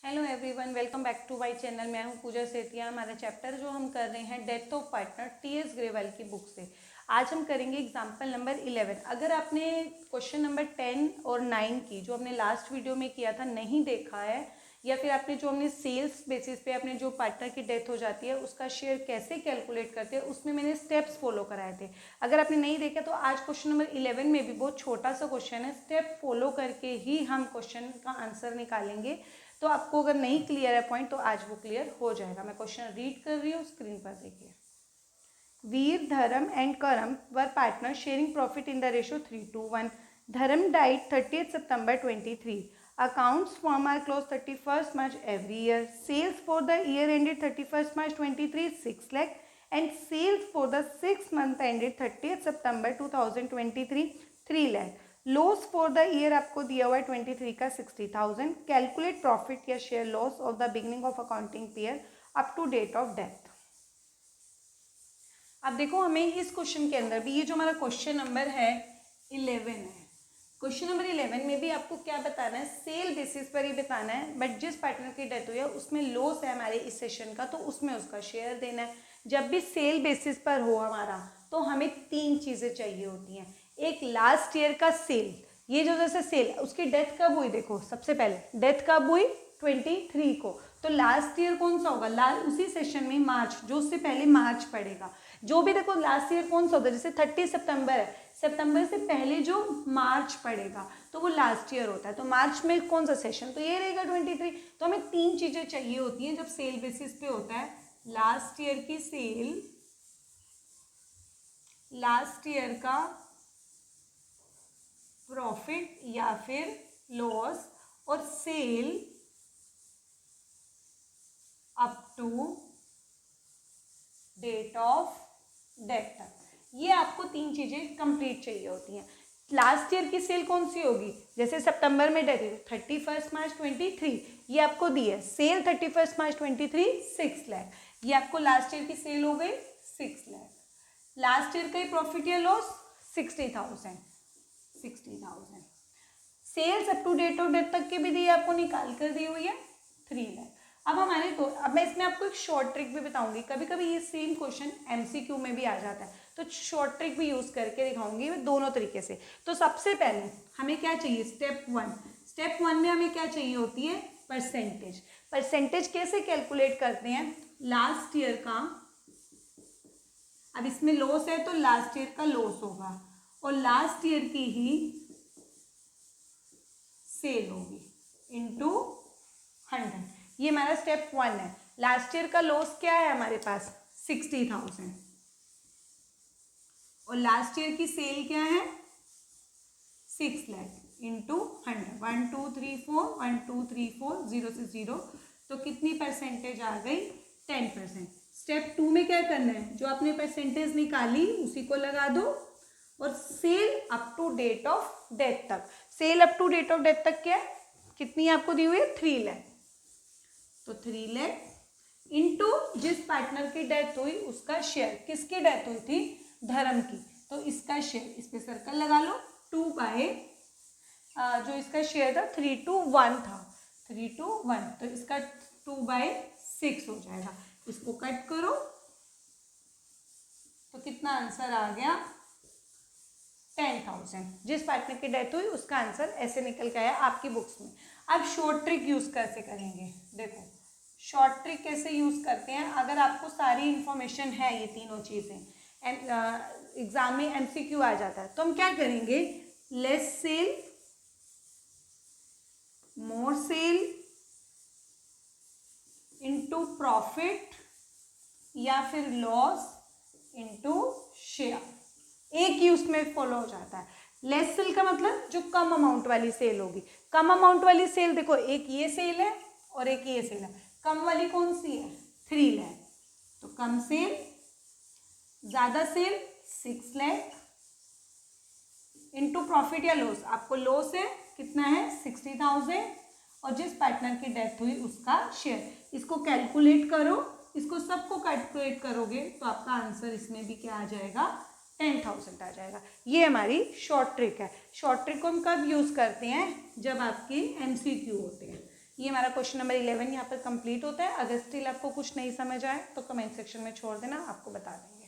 Hello everyone, welcome back to my channel. मैं हूं पूजा सेतिया। हमारा चैप्टर जो हम कर रहे हैं death of partner T.S.. Grewal की बुक से। आज हम करेंगे एग्जाम्पल नंबर 11। अगर आपने क्वेश्चन नंबर 10 और 9 की जो हमने लास्ट वीडियो में किया था नहीं देखा है, या फिर आपने जो हमने सेल्स बेसिस पे अपने जो पार्टनर की डेथ हो जाती है उसका शेयर कैसे कैलकुलेट करते हैं, उसमें मैंने स्टेप्स फॉलो कराए थे। अगर आपने नहीं देखा तो आज क्वेश्चन नंबर 11 में भी बहुत छोटा सा क्वेश्चन है, स्टेप फॉलो करके ही हम क्वेश्चन का आंसर निकालेंगे। तो आपको अगर नहीं क्लियर है पॉइंट तो आज वो क्लियर हो जाएगा। मैं क्वेश्चन रीड कर रही हूँ, स्क्रीन पर देखिए। वीर, Dharam and Karam were partner sharing profit in the ratio 3:1. Dharam died 30th September 23. Accounts firm are closed 31st March every year. Sales for the year ended 31st March 23 6 lakh and sales for the 6 month ended 30th September 2023 3 lakh. Loss for the year आपको दिया हुआ है 23 का 60,000. Calculate profit या share loss of the beginning of accounting period up to date of death. अब देखो, हमें इस क्वेश्चन के अंदर भी ये जो हमारा क्वेश्चन नंबर है 11 है, क्वेश्चन नंबर 11 में भी आपको क्या बताना है, सेल बेसिस पर ही बताना है। बट जिस पार्टनर की डेथ हुई है उसमें लॉस है हमारे इस सेशन का, तो उसमें उसका शेयर देना है। जब भी सेल बेसिस पर हो हमारा तो हमें 3 चीज़ें चाहिए होती हैं। एक लास्ट ईयर का सेल, ये जो जैसे सेल उसकी डेथ कब हुई, देखो सबसे पहले डेथ कब हुई 23 को, तो लास्ट ईयर कौन सा होगा, उसी सेशन में मार्च, जो उससे पहले मार्च पड़ेगा। जो भी देखो लास्ट ईयर कौन सा होता है, जैसे 30 सितंबर है, सितंबर से पहले जो मार्च पड़ेगा तो वो लास्ट ईयर होता है। तो मार्च में कौन सा सेशन, तो ये रहेगा 23। तो हमें 3 चीज़ें चाहिए होती हैं जब सेल बेसिस पे होता है। लास्ट ईयर की सेल, लास्ट ईयर का प्रॉफिट या फिर लॉस, और sale up to date of death तक। ये आपको 3 चीजें कंप्लीट चाहिए होती हैं। लास्ट ईयर की सेल कौन सी होगी, जैसे सितंबर में डेथ 31 मार्च 23, ये आपको दी है। सेल 31 मार्च 23 6 लाख, ये आपको लास्ट ईयर की सेल हो गई 6 लाख। लास्ट ईयर का ही प्रॉफिट या loss 60,000। Sales up to date of death तक की भी दी, आपको निकाल कर दी हुई है 3 लाख। अब हमारे तो अब मैं इसमें आपको एक शॉर्ट ट्रिक भी बताऊंगी। कभी कभी ये सेम क्वेश्चन एमसीक्यू में भी आ जाता है, तो शॉर्ट ट्रिक भी यूज करके दिखाऊंगी मैं दोनों तरीके से। तो सबसे पहले हमें क्या चाहिए, स्टेप वन में हमें क्या चाहिए होती है, परसेंटेज। परसेंटेज कैसे कैलकुलेट करते हैं, लास्ट ईयर का, अब इसमें लॉस है तो लास्ट ईयर का लॉस होगा, और लास्ट ईयर की ही सेल होगी इनटू 100। ये हमारा स्टेप 1 है। लास्ट ईयर का लॉस क्या है हमारे पास 60,000, और लास्ट ईयर की सेल क्या है 6 लाख इंटू 100। 1 2 3 4 1 2 3 4 0 से 0, तो कितनी परसेंटेज आ गई, 10%। स्टेप 2 में क्या करना है, जो आपने परसेंटेज निकाली उसी को लगा दो, और sale up to date of death तक। Sale up to date of death तक क्या है, कितनी आपको दी हुई है 3 लाख, तो 3 लाख इंटू जिस पार्टनर की डेथ हुई उसका शेयर। किसकी डेथ हुई थी, धर्म की, तो इसका शेयर, इस पे सर्कल लगा लो, 2 बाय जो इसका शेयर था 3:1 था, 3:1, तो इसका 2/6 हो जाएगा। इसको कट करो तो कितना आंसर आ गया 10,000। जिस पार्टनर की डेथ हुई उसका आंसर ऐसे निकल के आया आपकी बुक्स में। अब शॉर्ट ट्रिक यूज कैसे करेंगे, देखो शॉर्ट ट्रिक कैसे यूज करते हैं। अगर आपको सारी इंफॉर्मेशन है, ये तीनों चीजें एग्जाम में एमसीक्यू आ जाता है, तो हम क्या करेंगे, लेस सेल मोर सेल इनटू प्रॉफिट या फिर लॉस इनटू शेयर, एक ही उसमें फॉलो हो जाता है। लेस सेल का मतलब जो कम अमाउंट वाली सेल होगी। कम अमाउंट वाली सेल देखो, एक ये सेल है और एक ये सेल है। कम वाली कौन सी है 3 लाख, तो कम सेल, ज्यादा सेल 6 लाख इनटू प्रॉफिट या लॉस, आपको लॉस है कितना है 60,000, और जिस पार्टनर की डेथ हुई उसका शेयर। इसको कैलकुलेट करो, इसको सबको कैलकुलेट करोगे तो आपका आंसर इसमें भी क्या आ जाएगा 10,000 आ जाएगा। ये हमारी शॉर्ट ट्रिक है। शॉर्ट ट्रिक को हम कब यूज करते हैं, जब आपके एमसीक्यू होते हैं। ये हमारा क्वेश्चन नंबर 11 यहाँ पर कंप्लीट होता है। अगर स्टिल आपको कुछ नहीं समझ आए तो कमेंट सेक्शन में छोड़ देना, आपको बता देंगे।